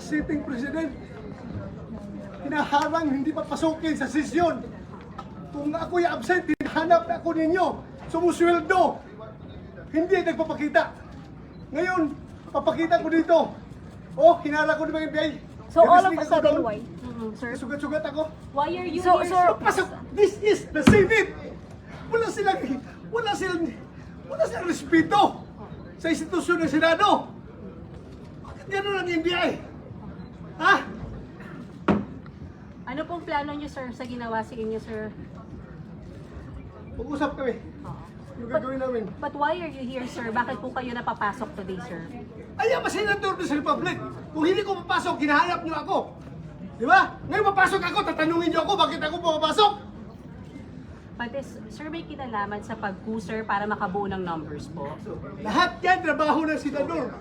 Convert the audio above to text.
sitting president. Hinaharang hindi papasukin sa sesyon. Kung ako'y absent, hinahanap ako ninyo. Sumusweldo. Hindi nagpapakita. Ngayon, papakita ko dito. Oh, hinara ko ng mga FBI. So all of a sudden, why? Sir? Sugat-sugat ako. Why are you So, here, sir, Pasok! This is the Senate! Wala silang respeto sa institusyon ng Senado. Bakit gano'n ang NBI? Ha? Ano pong plano niyo, sir, sa ginawa sa inyo, sir? Pag-usap kami. Yung gagawin namin. But why are you here, sir? Bakit po kayo napapasok today, sir? Ay, ang senador ng Republic. Kung hindi ko papasok, hinahanap niyo ako. Di ba? Ngayon papasok ako, tatanungin niyo ako bakit ako pumapasok. But sir, may kinalaman sa pag-sir para makabuo ng numbers po? Lahat yan, trabaho ng senador.